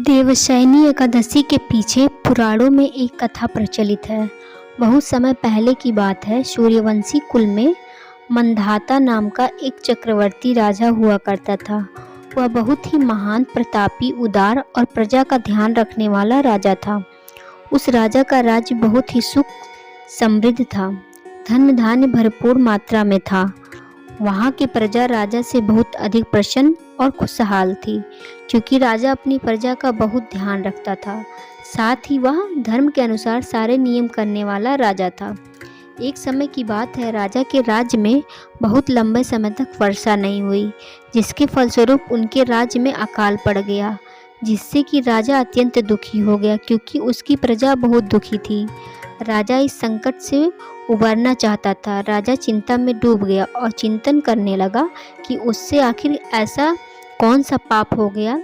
देवशयनी एकादशी के पीछे पुराणों में एक कथा प्रचलित है। बहुत समय पहले की बात है। सूर्यवंशी कुल में मंधाता नाम का एक चक्रवर्ती राजा हुआ करता था। वह बहुत ही महान, प्रतापी, उदार और प्रजा का ध्यान रखने वाला राजा था। उस राजा का राज्य बहुत ही सुख समृद्ध था। धन धान्य भरपूर मात्रा में था। वहाँ की प्रजा राजा से बहुत अधिक प्रसन्न और खुशहाल थी, क्योंकि राजा अपनी प्रजा का बहुत ध्यान रखता था। साथ ही वह धर्म के अनुसार सारे नियम करने वाला राजा था। एक समय की बात है, राजा के राज्य में बहुत लंबे समय तक वर्षा नहीं हुई, जिसके फलस्वरूप उनके राज्य में अकाल पड़ गया, जिससे कि राजा अत्यंत दुखी हो गया, क्योंकि उसकी प्रजा बहुत दुखी थी। राजा इस संकट से उबरना चाहता था। राजा चिंता में डूब गया और चिंतन करने लगा कि उससे आखिर ऐसा कौन सा पाप हो गया।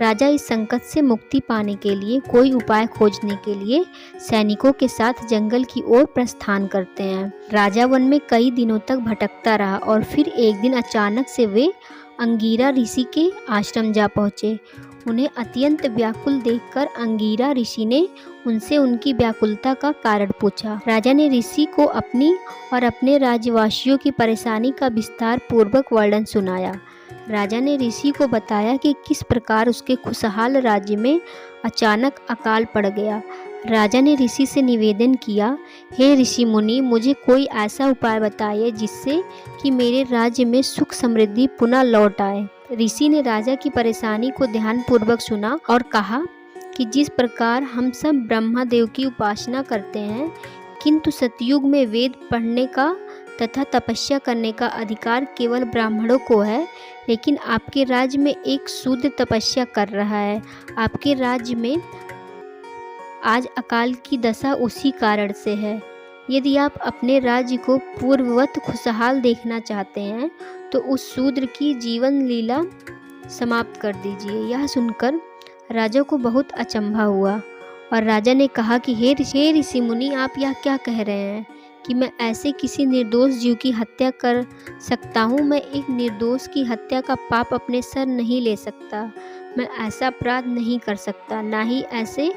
राजा इस संकट से मुक्ति पाने के लिए कोई उपाय खोजने के लिए सैनिकों के साथ जंगल की ओर प्रस्थान करते हैं। राजा वन में कई दिनों तक भटकता रहा और फिर एक दिन अचानक से वे अंगीरा ऋषि के आश्रम जा पहुँचे। उन्हें अत्यंत व्याकुल देखकर अंगीरा ऋषि ने उनसे उनकी व्याकुलता का कारण पूछा। राजा ने ऋषि को अपनी और अपने राज्यवासियों की परेशानी का विस्तार पूर्वक वर्णन सुनाया। राजा ने ऋषि को बताया कि किस प्रकार उसके खुशहाल राज्य में अचानक अकाल पड़ गया। राजा ने ऋषि से निवेदन किया, हे ऋषि मुनि, मुझे कोई ऐसा उपाय बताइए जिससे कि मेरे राज्य में सुख समृद्धि पुनः लौट आए। ऋषि ने राजा की परेशानी को ध्यानपूर्वक सुना और कहा कि जिस प्रकार हम सब ब्रह्मा देव की उपासना करते हैं, किंतु सतयुग में वेद पढ़ने का तथा तपस्या करने का अधिकार केवल ब्राह्मणों को है, लेकिन आपके राज्य में एक शूद्र तपस्या कर रहा है। आपके राज्य में आज अकाल की दशा उसी कारण से है। यदि आप अपने राज्य को पूर्ववत खुशहाल देखना चाहते हैं तो उस शूद्र की जीवन लीला समाप्त कर दीजिए। यह सुनकर राजा को बहुत अचंभा हुआ और राजा ने कहा कि हे ऋषि मुनि, आप यह क्या कह रहे हैं कि मैं ऐसे किसी निर्दोष जीव की हत्या कर सकता हूँ? मैं एक निर्दोष की हत्या का पाप अपने सर नहीं ले सकता। मैं ऐसा अपराध नहीं कर सकता, ना ही ऐसे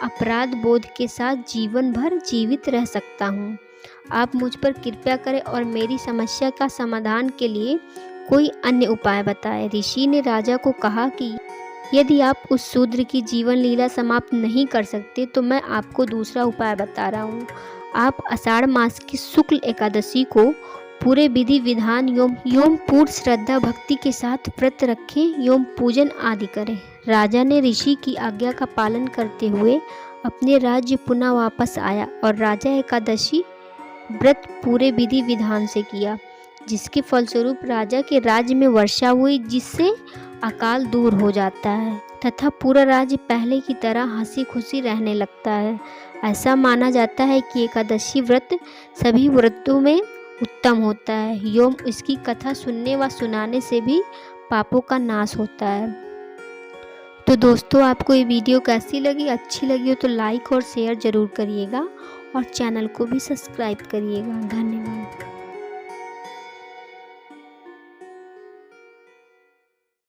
अपराध बोध के साथ जीवन भर जीवित रह सकता हूँ। आप मुझ पर कृपया करें और मेरी समस्या का समाधान के लिए कोई अन्य उपाय बताएं। ऋषि ने राजा को कहा कि यदि आप उस शूद्र की जीवन लीला समाप्त नहीं कर सकते तो मैं आपको दूसरा उपाय बता रहा हूँ। आप आषाढ़ मास की शुक्ल एकादशी को पूरे विधि विधान एवं पूर्ण श्रद्धा भक्ति के साथ व्रत रखें एवं पूजन आदि करें। राजा ने ऋषि की आज्ञा का पालन करते हुए अपने राज्य पुनः वापस आया और राजा एकादशी व्रत पूरे विधि विधान से किया, जिसके फलस्वरूप राजा के राज्य में वर्षा हुई, जिससे अकाल दूर हो जाता है तथा पूरा राज्य पहले की तरह हंसी खुशी रहने लगता है। ऐसा माना जाता है कि एकादशी व्रत सभी व्रतों में उत्तम होता है एवं इसकी कथा सुनने व सुनाने से भी पापों का नाश होता है। तो दोस्तों, आपको ये वीडियो कैसी लगी? अच्छी लगी हो तो लाइक और शेयर ज़रूर करिएगा और चैनल को भी सब्सक्राइब करिएगा। धन्यवाद।